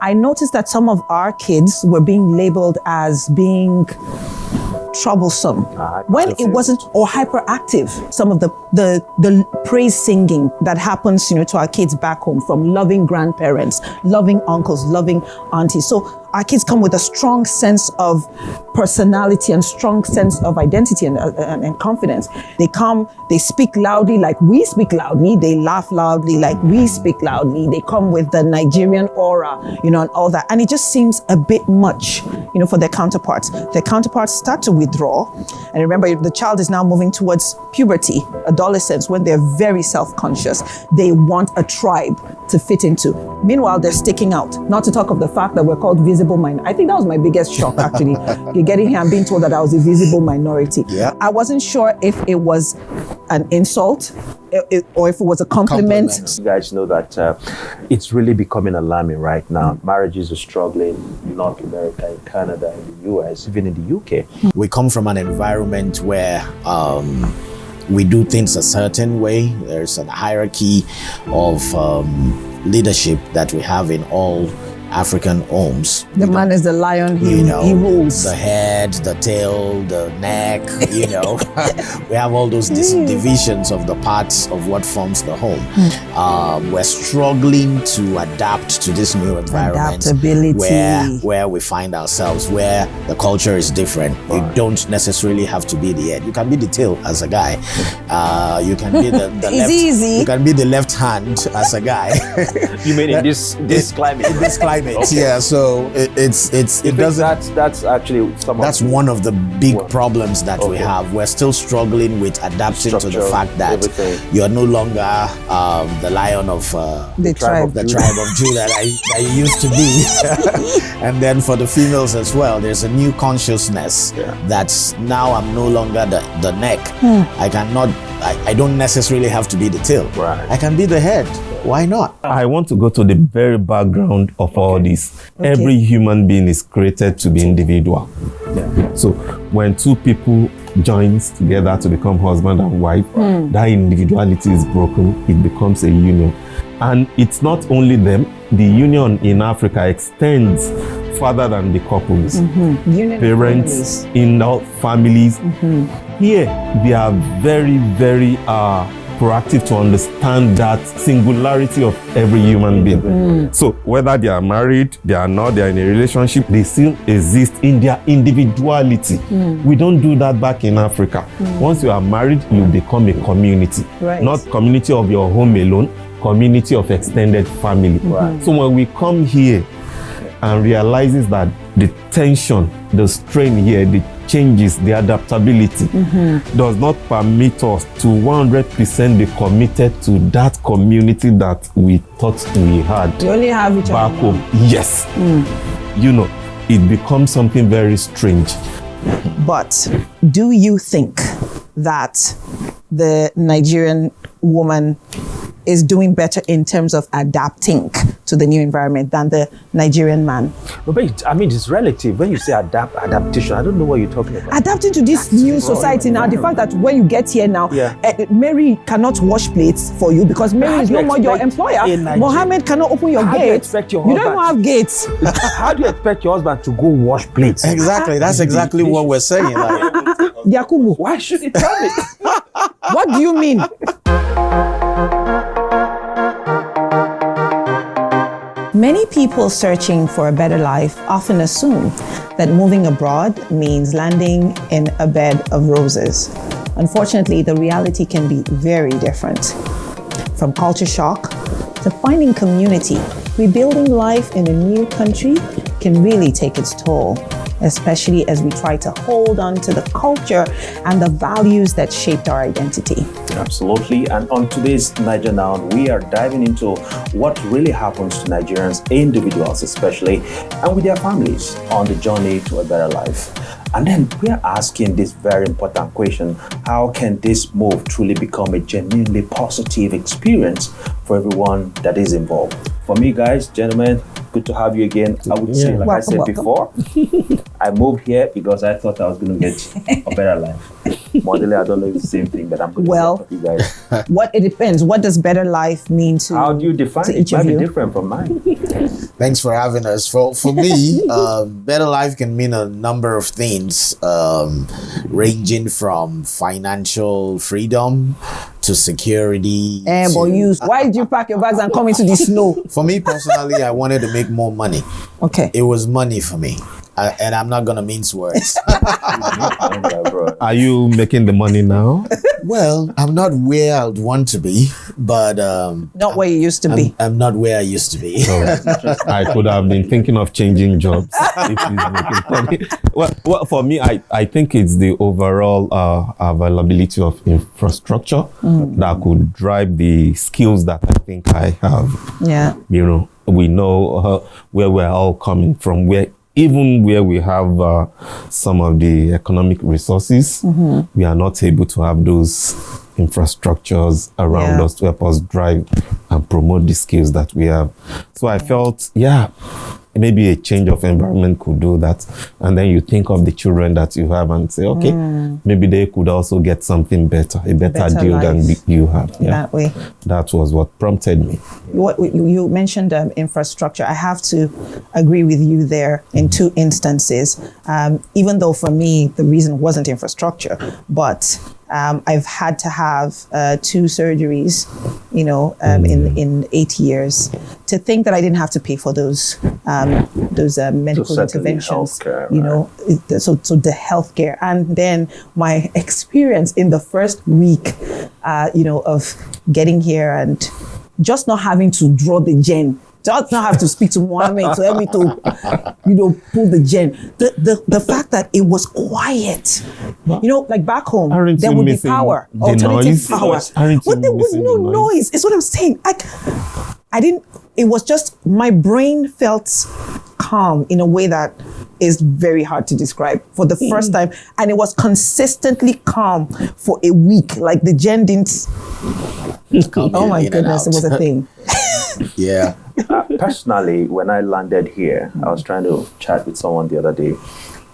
I noticed that some of our kids were being labeled as being troublesome when it wasn't, or hyperactive. Some of the praise singing that happens, to our kids back home, from loving grandparents, loving uncles, loving aunties. So our kids come with a strong sense of personality and strong sense of identity and confidence. They come, they speak loudly like we speak loudly. They laugh loudly like we speak loudly. They come with the Nigerian aura, and all that. And it just seems a bit much, for their counterparts. Their counterparts start to withdraw. And remember, the child is now moving towards puberty, adolescence, when they're very self-conscious. They want a tribe to fit into. Meanwhile, they're sticking out. Not to talk of the fact that we're called visible minority. I think that was my biggest shock, actually. Getting here and being told that I was a visible minority. Yeah. I wasn't sure if it was an insult or if it was a compliment. You guys know that it's really becoming alarming right now. Marriages are struggling in North America, in Canada, in the US, even in the UK. We come from an environment where we do things a certain way. There's a hierarchy of leadership that we have in all African homes. The man is the lion, he rules. The head, the tail, the neck, We have all those divisions of the parts of what forms the home. We're struggling to adapt to this new environment. Adaptability. Where we find ourselves, where the culture is different. You don't necessarily have to be the head. You can be the tail as a guy. You can be the left. Easy. You can be the left hand as a guy. You mean in this climate? In this climate. Okay. Yeah, so it doesn't. That's actually that's one of the big problems that we have. We're still struggling with adapting to the fact that you're no longer the lion of the tribe of Judah that you used to be. And then for the females as well, there's a new consciousness that's now I'm no longer the neck. I don't necessarily have to be the tail. Right. I can be the head. Why not? I want to go to the very background of all this. Okay. Every human being is created to be individual. Yeah. So when two people joins together to become husband and wife, that individuality is broken. It becomes a union. And it's not only them. The union in Africa extends further than the couples. Union parents, in-law families. Here, they are very, very proactive to understand that singularity of every human being. So whether they are married, they are not, they are in a relationship, they still exist in their individuality. We don't do that back in Africa. Once you are married, you become a community. Right. Not community of your home alone, community of extended family. So when we come here and realizes that the tension, the strain here, the changes, the adaptability does not permit us to 100% be committed to that community that we thought we had. You only have each back other. home. Yes. It becomes something very strange. But do you think that the Nigerian woman is doing better in terms of adapting to the new environment than the Nigerian man? But it's relative. When you say adaptation, I don't know what you're talking about. Adapting to this new society now, the fact that when you get here now, Mary cannot wash plates for you because Mary is no more your employer. Mohammed cannot open your gates. You don't even have gates. How do you expect your husband to go wash plates? Exactly. That's exactly what we're saying. Yakubu, why should he tell me? What do you mean? Many people searching for a better life often assume that moving abroad means landing in a bed of roses. Unfortunately, the reality can be very different. From culture shock to finding community, rebuilding life in a new country can really take its toll, especially as we try to hold on to the culture and the values that shaped our identity. Absolutely. And on today's Niger Now, we are diving into what really happens to Nigerians, individuals especially, and with their families on the journey to a better life. And then we are asking this very important question: how can this move truly become a genuinely positive experience for everyone that is involved. For me, guys, gentlemen, good to have you again. I would say, like I said before, I moved here because I thought I was going to get a better life. Modele, I don't know if it's the same thing, but I'm going to get you guys. What it depends. What does better life mean to? How do you define it? It might be different from mine. Thanks for having us. For me, better life can mean a number of things, ranging from financial freedom to security. Why did you pack your bags and come into the snow? For me personally, I wanted to make more money. Okay. It was money for me. And I'm not going to mince words. Are you making the money now? Well, I'm not where I'd want to be, but... not where you used to be. I'm not where I used to be. So I could have been thinking of changing jobs if he's making money. Well, for me, I think it's the overall availability of infrastructure that could drive the skills that I think I have. Yeah. You know, we know where we're all coming from, even where we have some of the economic resources, we are not able to have those infrastructures around us to help us drive and promote the skills that we have. So I felt, maybe a change of environment could do that. And then you think of the children that you have and say, okay, maybe they could also get something better, a better deal than you have. That way. That was what prompted me. You mentioned infrastructure. I have to agree with you there in two instances. Even though for me, the reason wasn't infrastructure, but I've had to have 2 surgeries, in 8 years. To think that I didn't have to pay for those medical interventions, so the healthcare, and then my experience in the first week, of getting here and just not having to draw the gen. Just not have to speak to Mohammed to help me to, pull the gen. The fact that it was quiet, like back home, there would be power, alternative power, but there was no noise. It's what I'm saying. I didn't. It was just my brain felt calm in a way that is very hard to describe for the first time, and it was consistently calm for a week. Like the gen didn't. Oh my goodness, it was a thing. Yeah. Personally, when I landed here, I was trying to chat with someone the other day.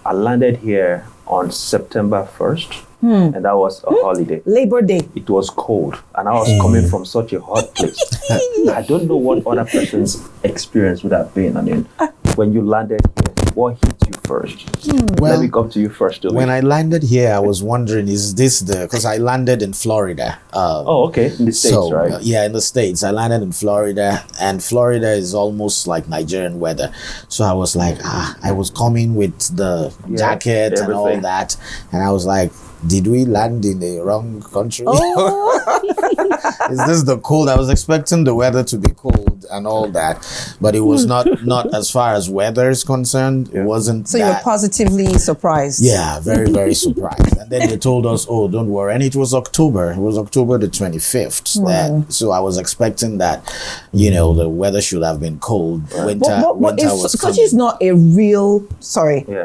I landed here on September 1st, and that was a holiday. Labor Day. It was cold, and I was coming from such a hot place. I don't know what other person's experience would have been. I mean, when you landed here, what hit you first? Well, let me come to you first. When I landed here, I was wondering, is this because I landed in Florida. Okay. In the States, right? Yeah, in the States. I landed in Florida, and Florida is almost like Nigerian weather. So I was like, I was coming with the jacket everything. And all that. And I was like, did we land in the wrong country? Is this the cold? I was expecting the weather to be cold and all that, but it was not as far as weather is concerned. It wasn't. So you were positively surprised. Yeah, very, very surprised. And then they told us, oh, don't worry. And it was October. It was October the 25th. So I was expecting that, the weather should have been cold. Winter was Sochi is not a real.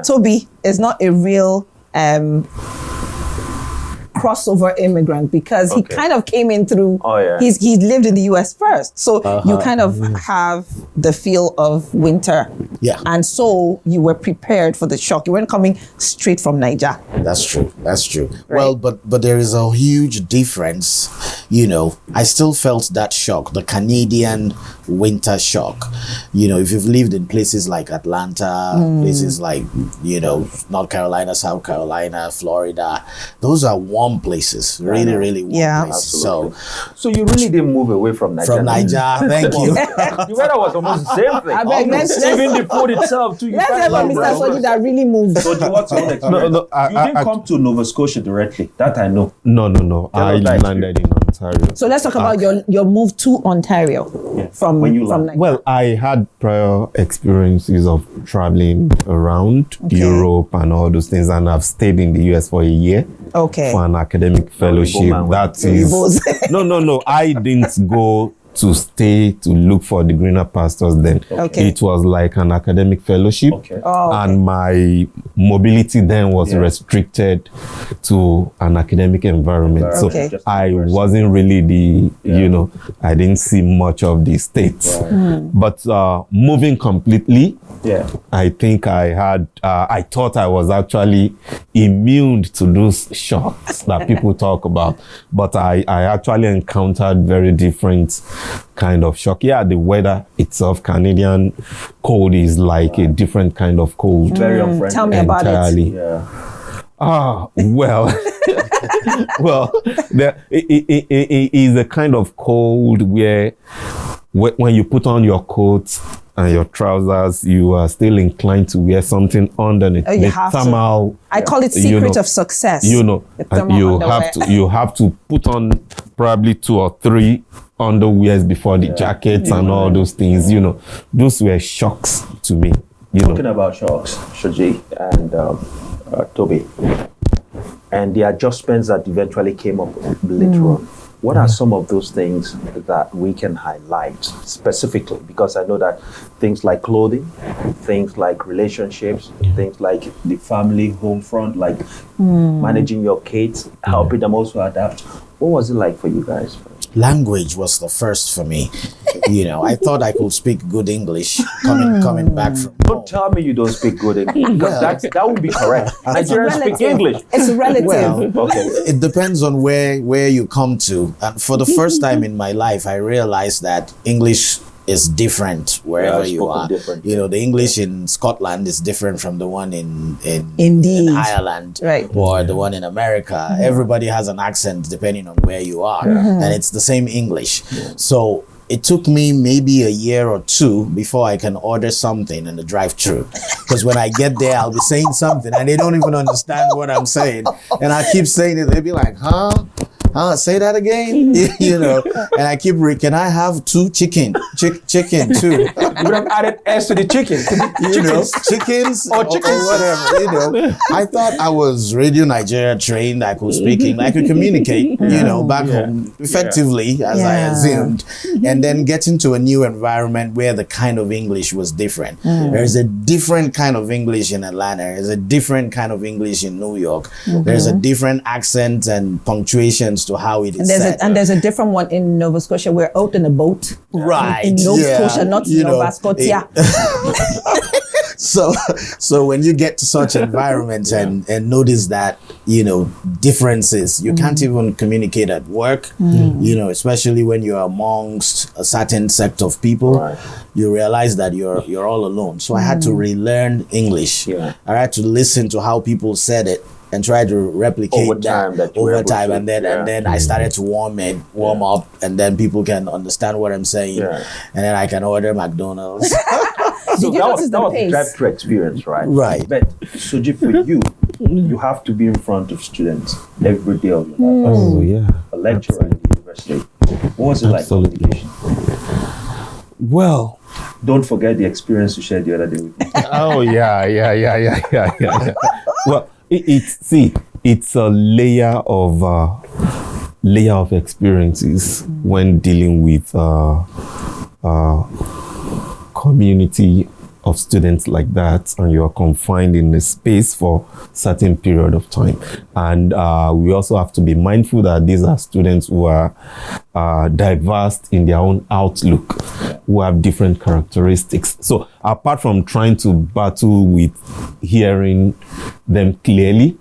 Toby is not a real. Crossover immigrant, because he kind of came in through. He lived in the US first, so you kind of have the feel of winter. Yeah, and so you were prepared for the shock. You weren't coming straight from Niger. That's true. Right? Well, but there is a huge difference. I still felt that shock, the Canadian winter shock. If you've lived in places like Atlanta, places like North Carolina, South Carolina, Florida, those are warm places, really, really warm places. So you really didn't move away from Niger. From Niger, thank you. The weather was almost the same thing. I beg, even the food itself too. Let's have a Mr. Soji that really moved. So what's your experience? You didn't come to Nova Scotia directly. That I know. No. I landed in Ontario. So let's talk about your move to Ontario from Niger. Well, I had prior experiences of traveling around Europe and all those things, and I've stayed in the US for a year. Okay. For an academic fellowship. That is no. I didn't go to stay to look for the greener pastures then. Okay. It was like an academic fellowship. Okay. And my mobility then was restricted to an academic environment. So Okay. I wasn't really I didn't see much of the States. But moving completely, I think I thought I was actually immune to those shocks that people talk about. But I actually encountered very different kind of shock. Yeah, the weather itself, Canadian cold is like a different kind of cold. Very unfriendly. Tell me about it. Well, it is a kind of cold where when you put on your coat and your trousers, you are still inclined to wear something underneath. You have thermal, to. I call it secret of success. And you have to put on probably 2 or 3 underwears before the jackets and all those things. Those were shocks to me. Talking about shocks, Shoji and Toby, and the adjustments that eventually came up later on. What are some of those things that we can highlight specifically? Because I know that things like clothing, things like relationships, things like the family home front, like managing your kids, helping them also adapt. What was it like for you guys? Language was the first for me. I thought I could speak good English coming back from Don't home. tell me you don't speak good English, because that would be correct. Nigerians speak English. It's relative. Well, Okay. it depends on where you come to. And for the first time in my life, I realized that English is different wherever you spoken are. different. The English in Scotland is different from the one in Indeed. Ireland, Right. or the one in America. Everybody has an accent depending on where you are, and it's the same English. So it took me maybe a year or 2 before I can order something in the drive-thru, because when I get there, I'll be saying something and they don't even understand what I'm saying, and I keep saying it. They'll be like, "Huh? Say that again." And I keep can I have 2 chicken too? You would have added S to the chicken. Chickens Or chickens. or whatever. I thought I was Radio Nigeria trained. I could speak English. I could communicate, back home effectively, as I assumed. And then get into a new environment where the kind of English was different. There's a different kind of English in Atlanta. There's a different kind of English in New York. There's a different accent and punctuations to how it is said. There's a different one in Nova Scotia. We're out in a boat. Right. In Nova Scotia, not Nova Scotia. So when you get to such environments and notice that, differences, you can't even communicate at work, especially when you're amongst a certain sect of people, you realize that you're all alone. So I had to relearn English. I had to listen to how people said it and try to replicate over time, and then I started to warm up, and then people can understand what I'm saying, and then I can order McDonald's. So Did you that notice was the the pace? drive-through experience, right? Right. But Soji, for you have to be in front of students every day of your life. Oh, yeah. A lecturer at the university. What was it like? Absolutely. Well, Don't forget the experience you shared the other day with me. oh yeah. Well, it's a layer of experiences when dealing with community of students like that, and you are confined in a space for certain period of time. And we also have to be mindful that these are students who are diverse in their own outlook, who have different characteristics. So apart from trying to battle with hearing them clearly,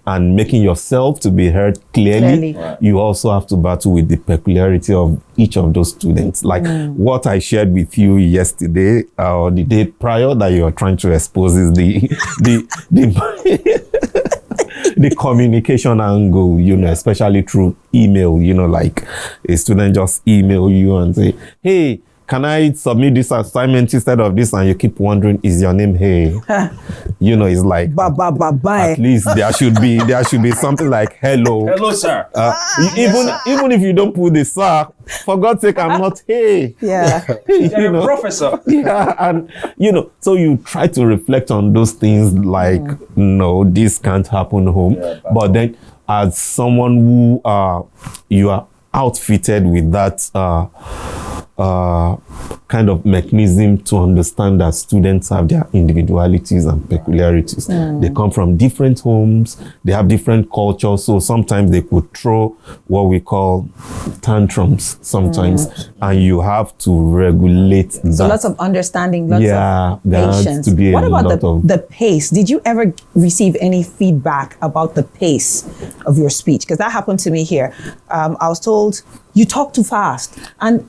and making yourself to be heard clearly. You also have to battle with the peculiarity of each of those students. Like what I shared with you yesterday or the day prior that you are trying to expose is the the communication angle, especially through email, like a student just email you and say, "Hey, can I submit this assignment instead of this?" And you keep wondering, is your name Hey? It's like, Bye. at least there should be something like hello. Hello, sir. Even if you don't put the sir, for God's sake, I'm not Hey. Yeah. You're a professor. Yeah, and so you try to reflect on those things like, no, this can't happen home. But then as someone who you are outfitted with that kind of mechanism to understand that students have their individualities and peculiarities. They come from different homes, they have different cultures, so sometimes they could throw what we call tantrums sometimes, and you have to regulate that. So lots of understanding, lots of patience. To be what about the pace? Did you ever receive any feedback about the pace of your speech? Because that happened to me here. I was told, you talk too fast. And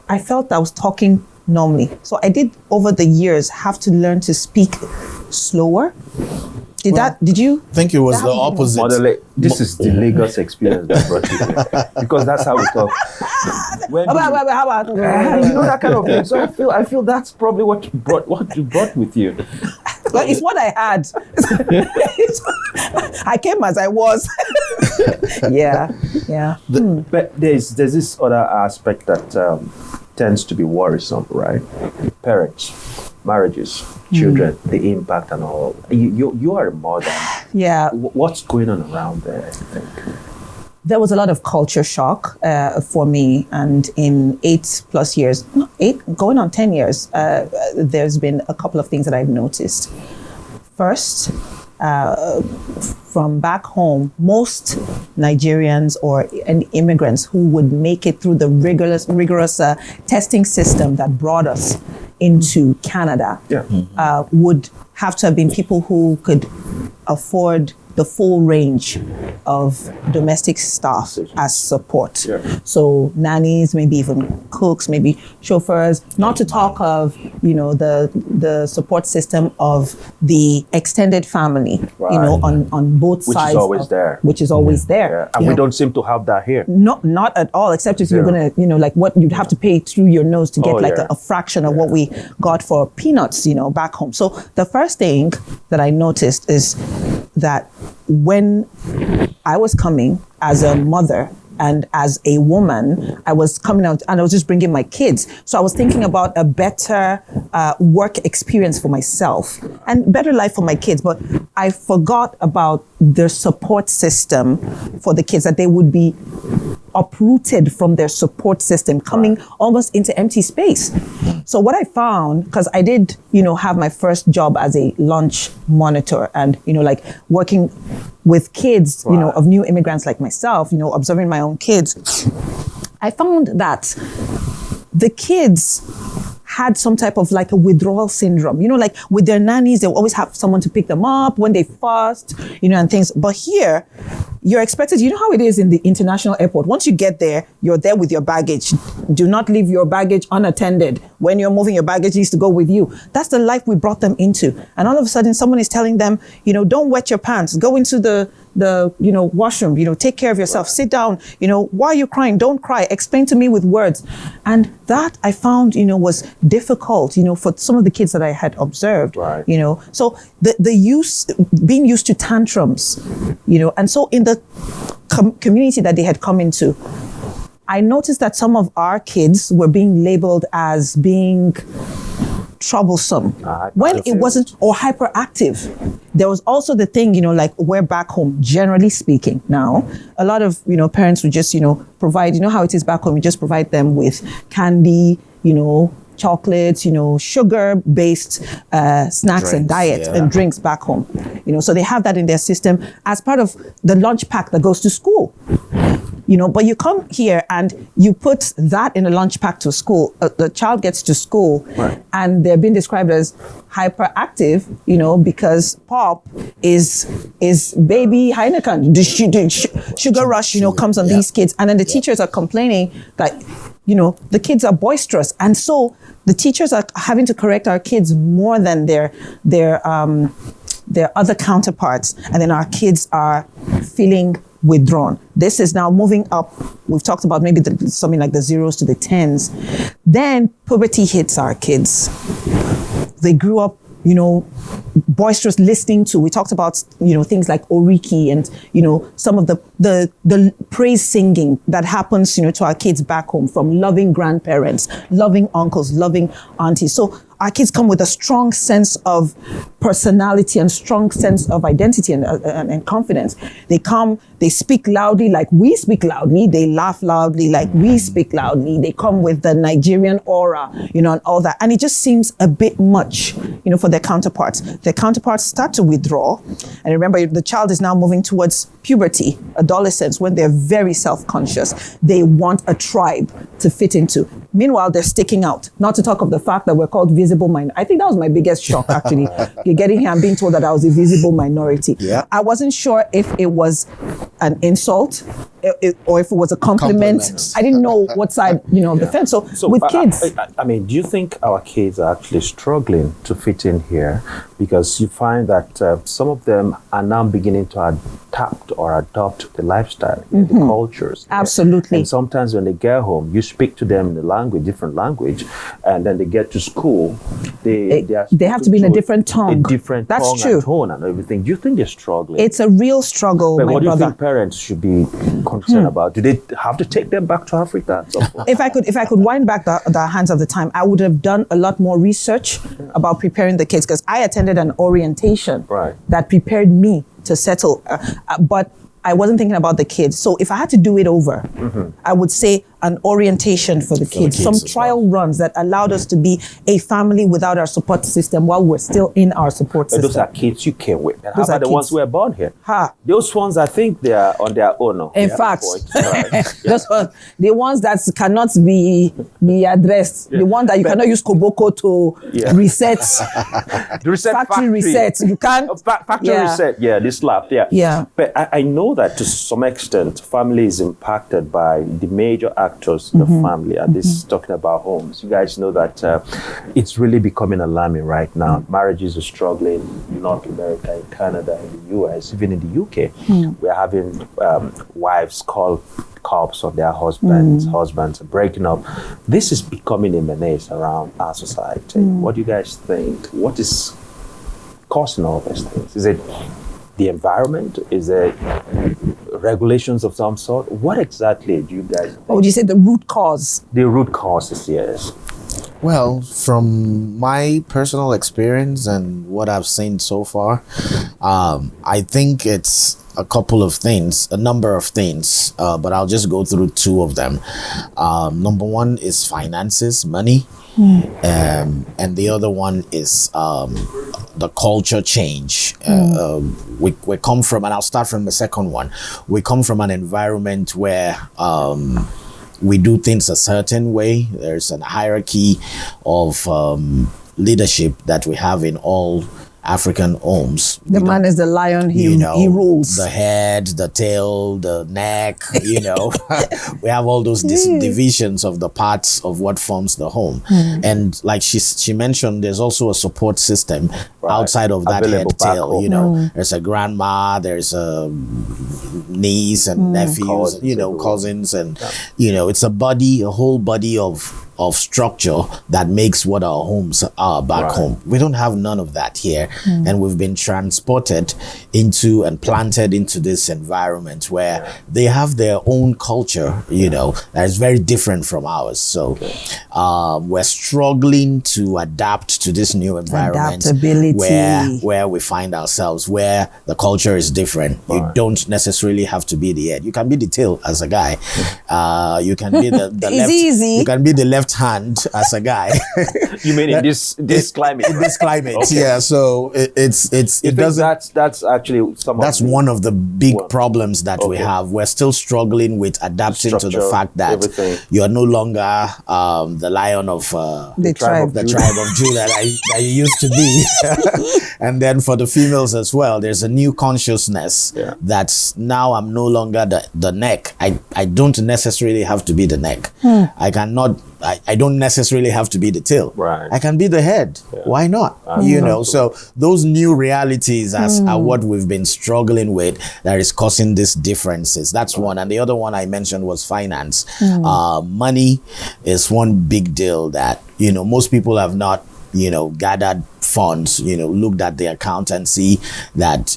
I felt I was talking normally. So I did, over the years, have to learn to speak slower. Did you? I think it was the opposite. This is the Lagos experience that brought you here. Because that's how we talk. How about you know, that kind of thing. So I feel that's probably what you brought with you. But it's what I had. I came as I was. Yeah. But there's this other aspect that tends to be worrisome, right? Parents, marriages, children, the impact and all. You are a mother. Yeah. What's going on around there, I think? There was a lot of culture shock for me, and in 8+ years, going on 10 years, there's been a couple of things that I've noticed. First, from back home, most Nigerians and immigrants who would make it through the rigorous testing system that brought us into Canada would have to have been people who could afford the full range of domestic staff as support. So nannies, maybe even cooks, maybe chauffeurs, not to talk of, the support system of the extended family, on both sides. Which is always there. Which is always there. And we don't seem to have that here. Not at all, except if you're going to, like what you'd have to pay through your nose to get a fraction of what we got for peanuts, back home. So the first thing that I noticed is that when I was coming as a mother and as a woman, I was coming out and I was just bringing my kids. So I was thinking about a better work experience for myself and better life for my kids. But I forgot about the support system for the kids, that they would be uprooted from their support system, coming almost into empty space. So what I found, because I did, have my first job as a lunch monitor and, like working with kids, of new immigrants like myself, observing my own kids, I found that the kids had some type of like a withdrawal syndrome, like with their nannies, they'll always have someone to pick them up when they fast, and things. But here, you're expected, how it is in the international airport. Once you get there, you're there with your baggage. Do not leave your baggage unattended. When you're moving, your baggage needs to go with you. That's the life we brought them into. And all of a sudden, someone is telling them, don't wet your pants. Go into the washroom, take care of yourself, sit down, why are you crying? Don't cry, explain to me with words. And that I found, was difficult, for some of the kids that I had observed, so being used to tantrums, and so in the community that they had come into, I noticed that some of our kids were being labeled as being troublesome when it wasn't, or hyperactive. There was also the thing, like we're back home, generally speaking now, a lot of, parents would just, provide, how it is back home, you just provide them with candy, chocolates, sugar-based snacks drinks, and diets and drinks back home. So they have that in their system as part of the lunch pack that goes to school. But you come here and you put that in a lunch pack to school. The child gets to school and they're being described as hyperactive, because Pop is baby Heineken. The sugar rush, comes on these kids. And then the teachers are complaining that, the kids are boisterous. And so the teachers are having to correct our kids more than their other counterparts. And then our kids are feeling withdrawn. This is now moving up. We've talked about maybe something like the 0s to the 10s. Then puberty hits our kids. They grew up, boisterous, listening to, we talked about, things like Oriki and, some of the praise singing that happens, to our kids back home from loving grandparents, loving uncles, loving aunties. So our kids come with a strong sense of personality and strong sense of identity and confidence. They come, they speak loudly like we speak loudly. They laugh loudly like we speak loudly. They come with the Nigerian aura, and all that. And it just seems a bit much, for their counterparts. Their counterparts start to withdraw. And remember, the child is now moving towards puberty, adolescence, when they're very self-conscious. They want a tribe to fit into. Meanwhile, they're sticking out. Not to talk of the fact that we're called visible minority. I think that was my biggest shock, actually. Getting here and being told that I was a visible minority. Yeah. I wasn't sure if it was an insult or if it was a compliment. I didn't know what side, of the fence. So with kids. I mean, do you think our kids are actually struggling to fit in here? Because you find that some of them are now beginning to adapt or adopt the lifestyle, the cultures. Absolutely. And sometimes when they get home, you speak to them in a language, different language, and then they get to school, they have to be in a different tongue. That's tongue true. And tone and everything. Do you think they're struggling? It's a real struggle, but my what do you brother. think parents should be concerned about? Do they have to take them back to Africa at some point? If I could wind back the hands of the time, I would have done a lot more research about preparing the kids, because I attended an orientation that prepared me to settle, but I wasn't thinking about the kids. So if I had to do it over, I would say an orientation for the kids, some trial runs that allowed us to be a family without our support system while we're still in our support system. Those are kids you came with. And how about the ones who were born here? Those ones, I think they are on their own. No? In fact, those ones, the ones that cannot be addressed, the one that you cannot use Koboko to reset, the reset factory reset. You can't. Factory reset, this slap, Yeah. But I know that to some extent, family is impacted by the major actors in the family, and this is talking about homes. You guys know that it's really becoming alarming right now. Marriages are struggling in North America, in Canada, in the US, even in the UK. We're having wives call cops on their husbands breaking up. This is becoming a menace around our society. What do you guys think? What is causing all these things? Is it the environment? Is it regulations of some sort? What exactly do you guys think? What would you say the root cause? The root causes, yes. Well, from my personal experience and what I've seen so far, I think it's a couple of things, a number of things, but I'll just go through two of them. Number one is finances, money. And the other one is the culture change. We come from, and I'll start from the second one. We come from an environment where we do things a certain way. There's a hierarchy of leadership that we have in all African homes. The man is the lion, he rules. The head, the tail, the neck, we have all those divisions of the parts of what forms the home. And like she mentioned, there's also a support system outside of that head, tail. There's a grandma, there's a niece and nephews, cousins, and it's a whole body of structure that makes what our homes are back home. We don't have none of that here. And we've been transported into and planted into this environment where they have their own culture, that is very different from ours. So we're struggling to adapt to this new environment. Adaptability. Where we find ourselves, where the culture is different. You don't necessarily have to be the head. You can be the tail as a guy. You can be the left. Easy. You can be the left hand as a guy. You mean in this climate? In this climate, yeah. So it doesn't. That's actually that's one of the big problems that we have. We're still struggling with adapting to the fact that you are no longer the lion of the tribe of Judah that you used to be. And then for the females as well, there's a new consciousness that's now I'm no longer the neck. I don't necessarily have to be the neck. I don't necessarily have to be the tail. I can be the head. Why not? So those new realities are what we've been struggling with that is causing these differences. That's one. And the other one I mentioned was finance. Money is one big deal that, most people have not, gathered funds, looked at the account and see that,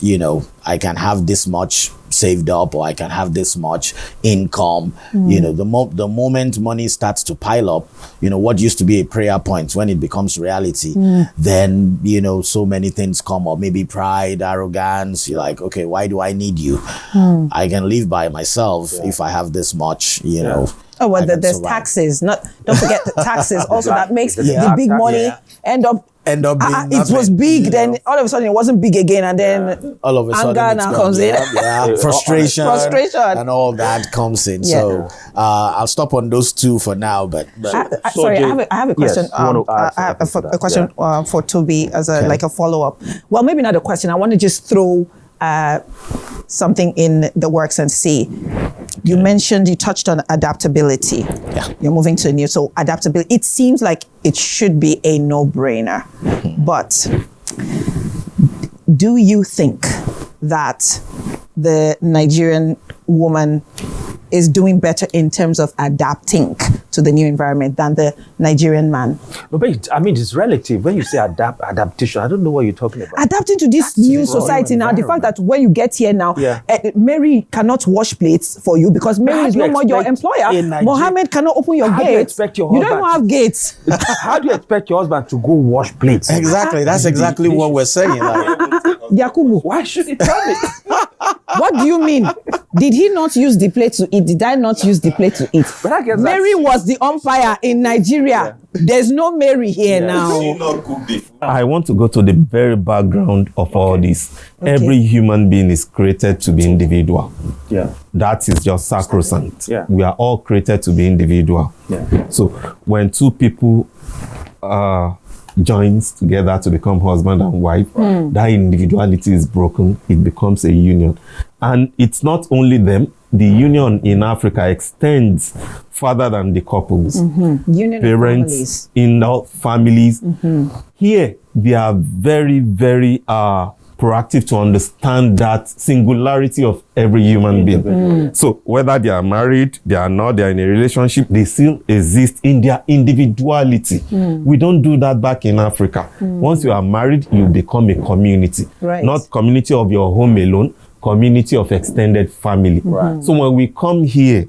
I can have this much saved up, or I can have this much income. You know, the moment money starts to pile up, you know, what used to be a prayer point, when it becomes reality, then, you know, so many things come up. Maybe pride, arrogance. You're like, okay, why do I need you? I can live by myself if I have this much, you know. Oh, well, there's taxes. Don't forget the taxes also that makes the big money end up being it was nothing, big, you then know. all of a sudden it wasn't big again, and then all of a sudden anger now comes in. Frustration and all that comes in. So I'll stop on those two for now. But sorry, I have a question. Yes, I have a question for Toby as like a follow up. Well, maybe not a question. I want to just throw something in the works and see. You mentioned, you touched on adaptability. Yeah. You're moving to a new, so adaptability, it seems like it should be a no-brainer. But do you think that the Nigerian woman is doing better in terms of adapting to the new environment than the Nigerian man? No, but I mean, it's relative. When you say adaptation, I don't know what you're talking about. Adapting to this new society now, the fact that when you get here now, Mary cannot wash plates for you because Mary is no more your employer. Mohammed cannot open your gates. You don't even have gates. How do you expect your husband to go wash plates? Exactly. That's exactly what we're saying. Like, Yakubu, why should he tell me? what do you mean? Did he not use the plate to eat? Did I not use the plate to eat? But I guess Mary was the umpire in Nigeria. There's no Mary here now. I want to go to the very background of all this. Every human being is created to be individual. Yeah. That is just sacrosanct. Yeah. We are all created to be individual. Yeah. So when two people joins together to become husband and wife, that individuality is broken. It becomes a union. And it's not only them. The union in Africa extends further than the couples. Union parents, in-law families. Here, they are very, very proactive to understand that singularity of every human being. So whether they are married, they are not, they are in a relationship, they still exist in their individuality. We don't do that back in Africa. Once you are married, you become a community. Not community of your home alone, community of extended family. So when we come here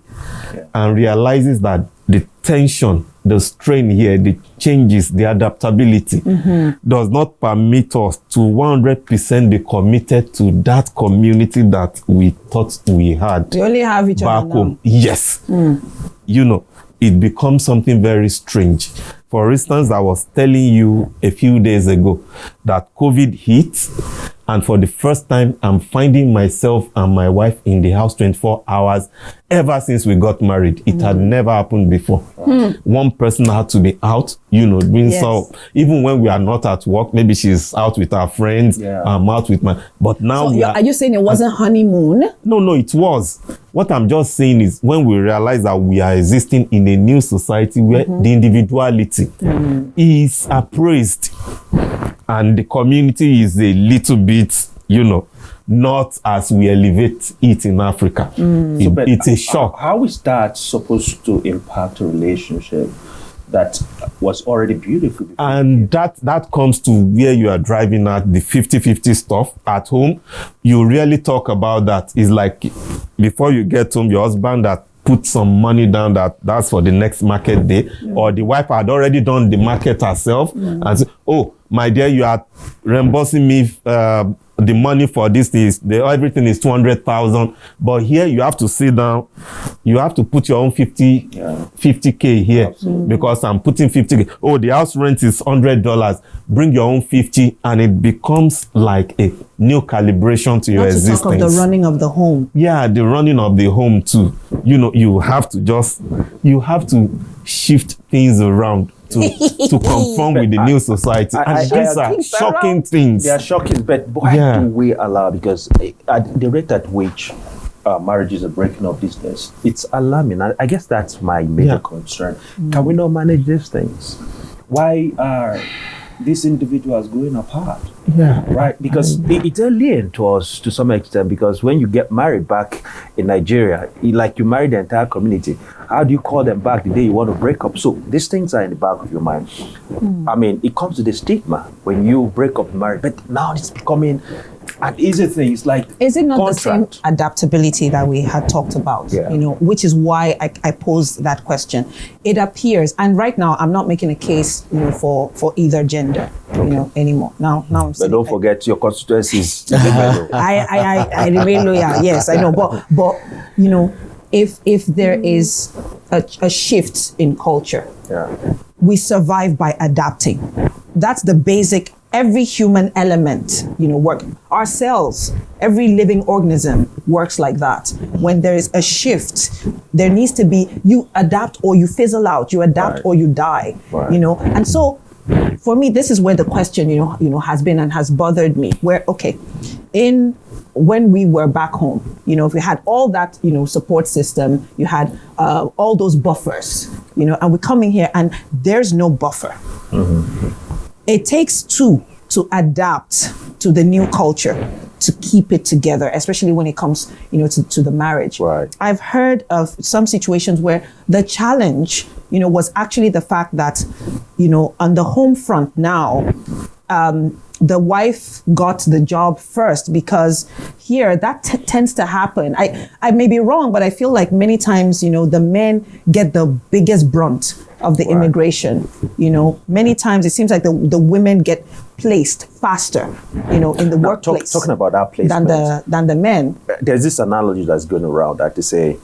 and realizes that the tension, the strain here, the changes, the adaptability does not permit us to 100% be committed to that community that we thought we had. We only have each other back home. Yes. You know, it becomes something very strange. For instance, I was telling you a few days ago that COVID hit, and for the first time, I'm finding myself and my wife in the house 24 hours ever since we got married. It had never happened before. One person had to be out, you know, doing so. Even when we are not at work, maybe she's out with her friends, I'm out with my... But now so are you saying it wasn't honeymoon? No, it was. What I'm just saying is when we realize that we are existing in a new society where the individuality is appraised and the community is a little bit, you know, not as we elevate it in Africa. It's a shock. How is that supposed to impact a relationship that was already beautiful? And that comes to where you are driving at, the 50-50 stuff at home. You really talk about that. It's like before you get home, your husband that put some money down that's for the next market day, or the wife had already done the market herself and say, oh, my dear, you are reimbursing me the money for this is everything is 200,000, but here you have to sit down, you have to put your own 50k here. Because I'm putting 50k. Oh, the house rent is $100, bring your own 50, and it becomes like a new calibration to your existence. Talk of the running of the home. Yeah, the running of the home too. You know, you have to shift things around to conform with the new society. And these are shocking things. They are shocking, but why do we allow? Because at the rate at which marriages are breaking up these days, it's alarming. I guess that's my major concern. Can we not manage these things? Why are these individuals going apart? Right, because it's alien to us to some extent, because when you get married back in Nigeria, you marry the entire community. How do you call them back the day you want to break up? So these things are in the back of your mind. I mean, it comes to the stigma when you break up marriage, but now it's becoming an easy thing. It's like is it not contract. the same adaptability that we had talked about? Yeah. You know, which is why I posed that question. It appears, and right now I'm not making a case, you know, for either gender, you know, anymore. Now I'm But saying, don't forget your constituencies. I remain loyal. Yes, I know, but you know, if there is a shift in culture, we survive by adapting. That's the basic. Every human element, you know, work. Our cells, every living organism works like that. When there is a shift, there needs to be, you adapt or you fizzle out, you adapt or you die, you know. And so for me, this is where the question, you know, has been and has bothered me, where, okay, when we were back home, you know, if we had all that, you know, support system, you had all those buffers, you know, and we're coming here and there's no buffer. It takes two to adapt to the new culture, to keep it together, especially when it comes, you know, to the marriage. Right. I've heard of some situations where the challenge, you know, was actually the fact that, you know, on the home front now, the wife got the job first, because here that tends to happen. I may be wrong, but I feel like many times, you know, the men get the biggest brunt of the immigration. You know, many times it seems like the women get placed faster, you know, in the workplace. Talking about that placement, than the men. There's this analogy that's going around that they say,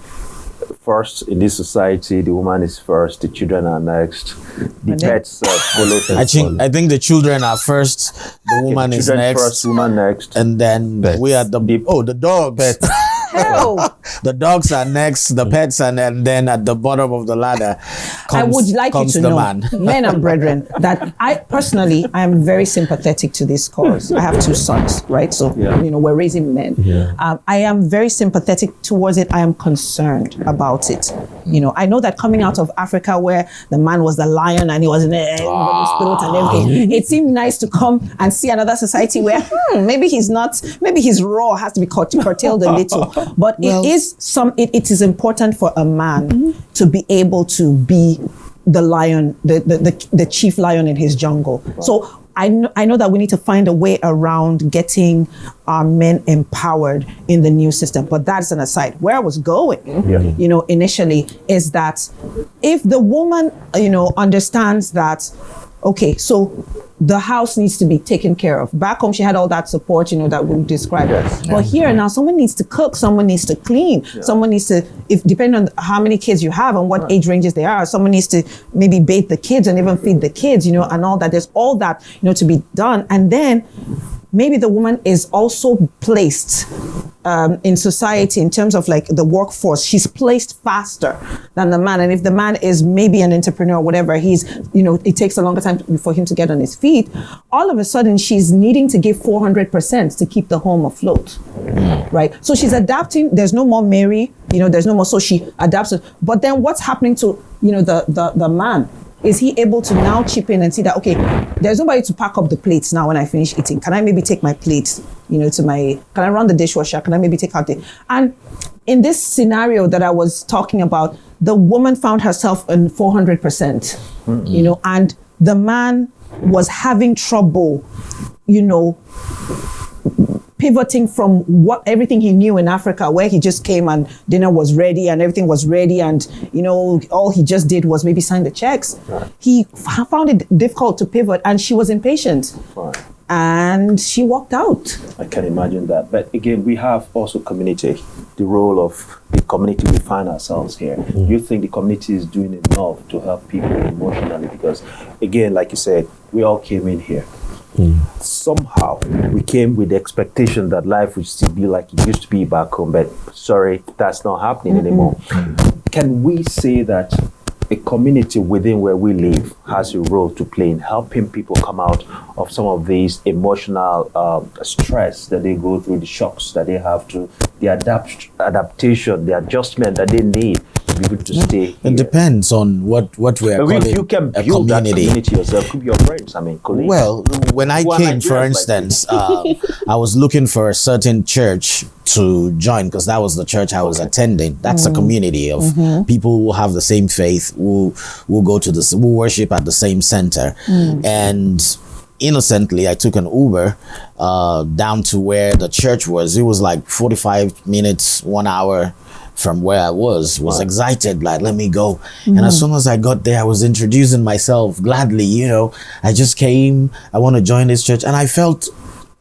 first in this society, the woman is first, the children are next, the pets follow. I think the children are first, the woman is next, first, woman next, and then we are the dogs. Hell, The dogs are next, the pets, and then at the bottom of the ladder I would like you to know, men and brethren, that I am very sympathetic to this cause. I have two sons, right? So, you know, we're raising men. I am very sympathetic towards it. I am concerned about it. You know, I know that coming out of Africa, where the man was the lion and he was in everybody's throat and everything, it seemed nice to come and see another society where maybe his raw has to be curtailed a little. But it is important for a man to be able to be the lion, the chief lion in his jungle. Wow. So I know that we need to find a way around getting our men empowered in the new system. But that's an aside. Where I was going, you know, initially is that if the woman, you know, understands that, okay, so the house needs to be taken care of. Back home, she had all that support, you know, that we described. But here now, someone needs to cook, someone needs to clean, someone needs to, if depending on how many kids you have and what age ranges they are, someone needs to maybe bathe the kids and even feed the kids, you know, and all that. There's all that, you know, to be done. And then maybe the woman is also placed in society in terms of like the workforce. She's placed faster than the man. And if the man is maybe an entrepreneur or whatever, he's, you know, it takes a longer time for him to get on his feet. All of a sudden, she's needing to give 400% to keep the home afloat, right? So she's adapting. There's no more Mary, you know, there's no more. So she adapts. But then what's happening to, you know, the man? Is he able to now chip in and see that, okay, there's nobody to pack up the plates now when I finish eating? Can I maybe take my plates, you know, can I run the dishwasher? Can I maybe take out and in this scenario that I was talking about, the woman found herself in 400%, you know, and the man was having trouble, you know, pivoting from everything he knew in Africa, where he just came and dinner was ready and everything was ready, and you know, all he just did was maybe sign the checks. He found it difficult to pivot, and she was impatient. And she walked out. I can imagine that. But again, we have also community, the role of the community we find ourselves here. Do you think the community is doing enough to help people emotionally? Because again, like you said, we all came in here. Somehow we came with the expectation that life would still be like it used to be back home, but sorry, that's not happening anymore. Can we say that a community within where we live has a role to play in helping people come out of some of these emotional stress that they go through, the shocks that they have to, the adaptation, the adjustment that they need to be able to stay here? It depends on what we are calling you can a build that community. community yourself, could be your friends, I mean, colleagues. Well, when I came, for instance, I was looking for a certain church to join because that was the church I was attending. That's a community of people who have the same faith, who go to who worship at the same center. And innocently, I took an Uber down to where the church was. It was like 45 minutes, 1 hour from where I was excited, like, let me go. And as soon as I got there, I was introducing myself gladly, you know. I just came, I want to join this church. And I felt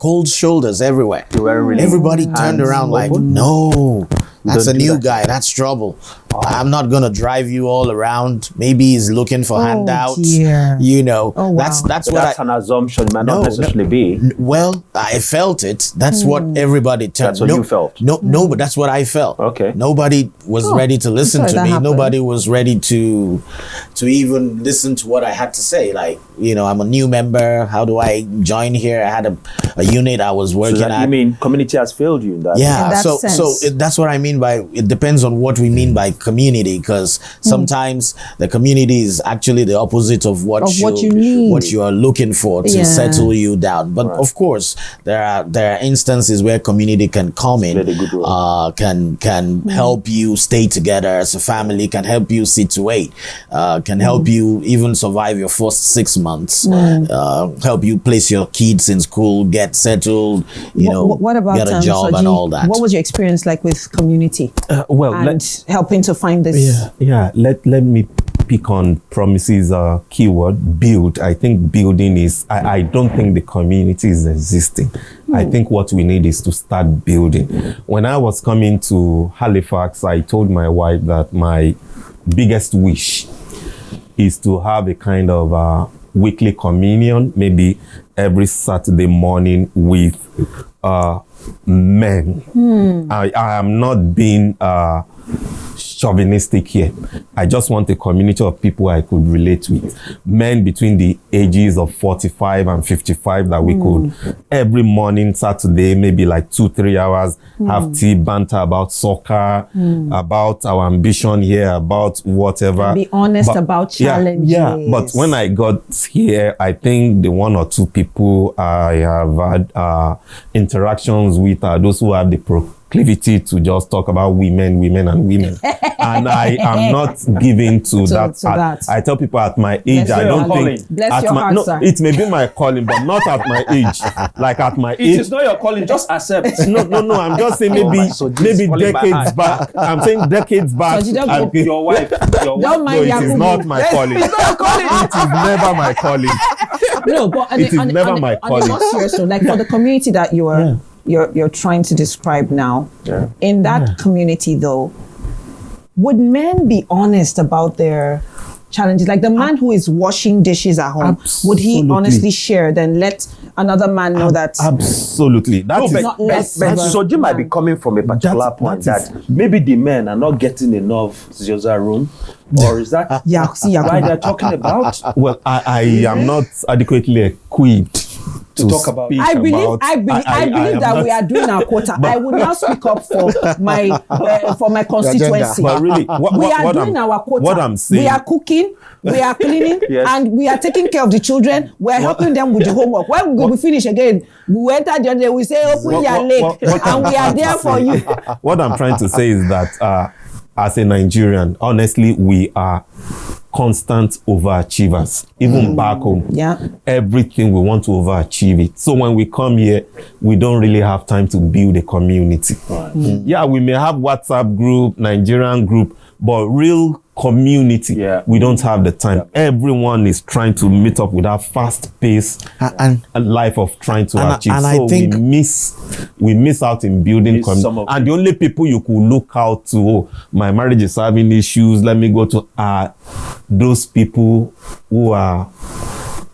cold shoulders everywhere. Everybody turned around like, no, that's a new guy, that's trouble. I'm not gonna drive you all around. Maybe he's looking for handouts. You know, that's an assumption. It might not necessarily be. Well, I felt it. That's what everybody turned. That's what you felt. No, but that's what I felt. Okay. Nobody was ready to listen to me. Nobody was ready to even listen to what I had to say. Like, you know, I'm a new member. How do I join here? I had a unit I was working at. You mean community has failed you in that? Yeah. That's what I mean by, it depends on what we mean by community, because sometimes the community is actually the opposite of what you need, what you are looking for to settle you down. But of course, there are instances where community can come in, can help you stay together as a family, can help you situate, can help you even survive your first 6 months, help you place your kids in school, get settled, you know, what about, get a job and all that. What was your experience like with community? And helping to find this. Let me pick on Promise's keyword, build. I think building is, I don't think the community is existing. I think what we need is to start building. When I was coming to Halifax, I told my wife that my biggest wish is to have a kind of weekly communion, maybe every Saturday morning with men. I am not being chauvinistic here. I just want a community of people I could relate with. Men between the ages of 45 and 55 that we could every morning, Saturday, maybe like 2-3 hours, have tea, banter about soccer, about our ambition here, about whatever. Be honest about challenges. Yeah, but when I got here, I think the 1 or 2 people I have had interactions with are those who have the proclivity to just talk about women. And I am not giving to that. I tell people at my age, I don't think. Bless your heart, sir. It may be my calling, but not at my age. Like at my age. It is not your calling, just accept. No. I'm just saying maybe decades back. I'm saying decades back. So your wife. Don't mind it is not my calling. It's not your calling. It is never my calling. No, but it is never my calling. On a serious note, like for the community that you're trying to describe now, in that community though, would men be honest about their challenges? Like the man who is washing dishes at home, would he honestly share, then let another man know that? Absolutely. But Soji might be coming from a particular point that maybe the men are not getting enough Zioza room, or is that why they're talking about? Well, I am not adequately equipped to talk about. I believe that we are doing our quota. I will now speak up for my constituency. But really, we are doing our quota. What I'm saying, we are cooking, we are cleaning, and we are taking care of the children. We are helping them with the homework. When we finish again, we enter the other day, we say, open your leg, and we are there for you. What I'm trying to say is that as a Nigerian, honestly, we are constant overachievers. Even back home, everything we want to overachieve it. So when we come here, we don't really have time to build a community. Yeah, we may have WhatsApp group, Nigerian group, but real community, we don't have the time. Everyone is trying to meet up with that fast pace and life of trying to achieve. And so I think we miss out in building community. And the only people you could look out to, my marriage is having issues, let me go to those people who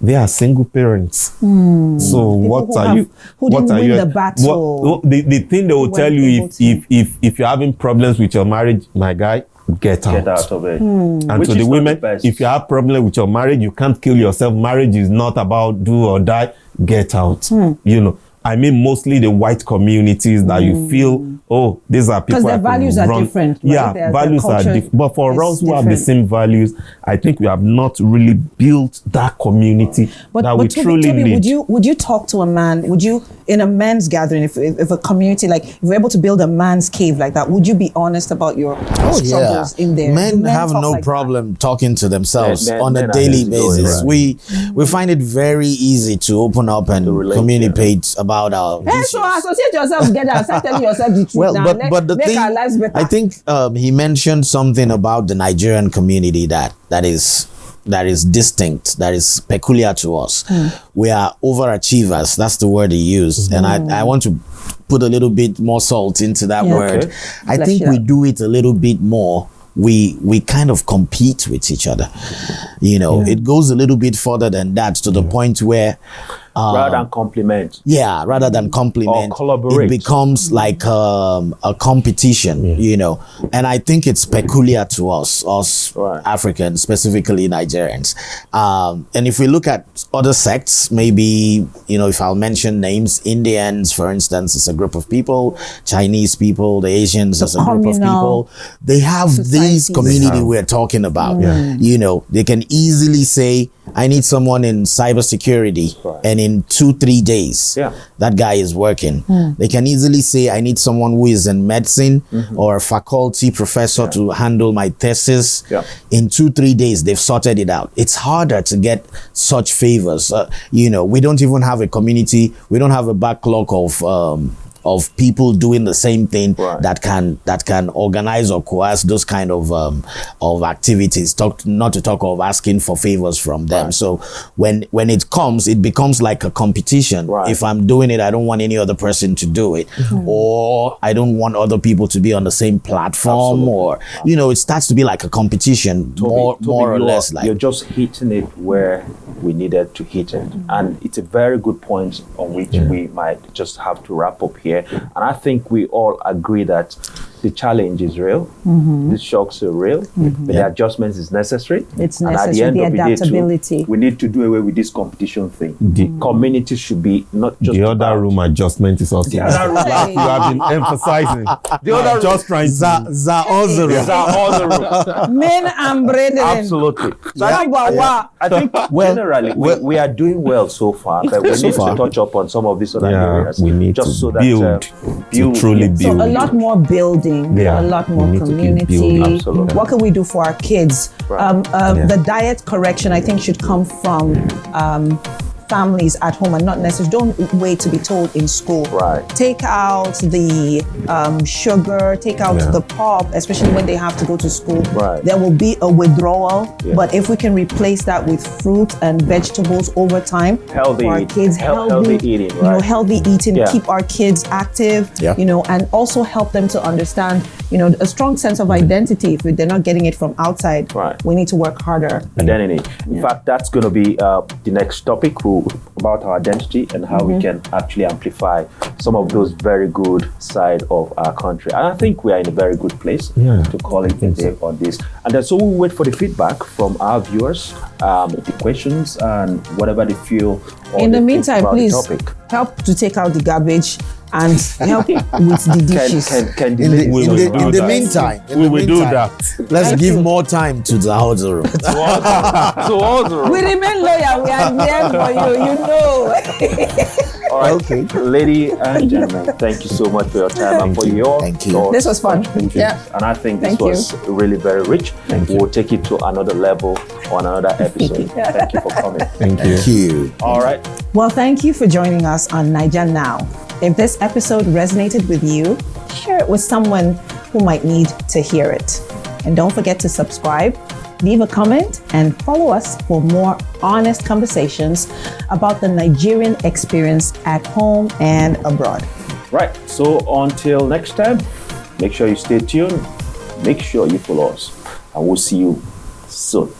they are single parents. So what are you? The battle? The thing they will tell you if you're having problems with your marriage, my guy, get out of it. And to the women, if you have problem with your marriage, you can't kill yourself. Marriage is not about do or die. Get out. You know, I mean mostly the white communities that you feel, oh, these are people. Because their values are different. Right? Yeah, values are different. But for us who have the same values, I think we have not really built that community that we truly need. Would you talk to a man? Would you, in a men's gathering, if a community, like if we're able to build a man's cave like that, would you be honest about your struggles in there? Men have no problem talking to themselves on a daily basis. Right. We find it very easy to open up and communicate about our issues. So associate yourself together and start telling yourself the truth. Well, now. but the thing, our lives better. I think he mentioned something about the Nigerian community that is distinct, that is peculiar to us. We are overachievers. That's the word he used. And I want to put a little bit more salt into that word. Okay. I think we do it a little bit more. We kind of compete with each other. You know, it goes a little bit further than that, to the point where rather than compliment. Yeah, rather than compliment, or collaborate. It becomes like a competition, you know. And I think it's peculiar to us Africans, specifically Nigerians. And if we look at other sects, maybe, you know, if I'll mention names, Indians, for instance, is a group of people, Chinese people, the Asians is a group of people. They have this community we're talking about. You know, they can easily say, I need someone in cybersecurity, and in 2-3 days, that guy is working. They can easily say, I need someone who is in medicine or a faculty professor to handle my thesis. In 2-3 days, they've sorted it out. It's harder to get such favors. You know, we don't even have a community. We don't have a backlog of people doing the same thing that can organize or coerce those kind of activities. Not to talk of asking for favors from them. So when it comes, it becomes like a competition. If I'm doing it, I don't want any other person to do it, or I don't want other people to be on the same platform, or you know, it starts to be like a competition, more or less. Like you're just hitting it where we needed to hit it, and it's a very good point on which we might just have to wrap up here. And I think we all agree that the challenge is real, the shocks are real, but the adjustments is necessary. It's and necessary, at the end the of adaptability. The day too, we need to do away with this competition thing. The community should be not just the other room adjustment is also. The other room. You have been emphasizing. The other just trying to men and brethren. Absolutely. So I think generally we are doing well so far, but we need to touch up on some of these other areas. We need just to so build, that to truly build. So a lot more building, a lot more community. What can we do for our kids? The diet correction, I think, should come from families at home, and not necessarily, don't wait to be told in school. Take out the sugar, take out the pop, especially when they have to go to school. There will be a withdrawal, but if we can replace that with fruit and vegetables over time, healthy, for our kids, healthy eating, you know, healthy eating, keep our kids active, you know, and also help them to understand, you know, a strong sense of identity. If they're not getting it from outside, we need to work harder. Identity. In fact, that's going to be the next topic about our identity and how we can actually amplify some of those very good side of our country. And I think we are in a very good place to call it a day on this. And then so we'll wait for the feedback from our viewers, the questions and whatever they feel. In the meantime, please help to take out the garbage and help with the dishes. In the meantime, we will do that. Let's give more time to the house room. We remain loyal. We are there for you. You know. All right, okay. Ladies and gentlemen, thank you so much for your time and for your thoughts. This was fun. And I think this was really very rich. We'll take it to another level on another episode. Thank you for coming. Thank you. All right. Well, thank you for joining us on Niger Now. If this episode resonated with you, share it with someone who might need to hear it. And don't forget to subscribe, leave a comment, and follow us for more honest conversations about the Nigerian experience at home and abroad. Right. So until next time, make sure you stay tuned. Make sure you follow us. And we'll see you soon.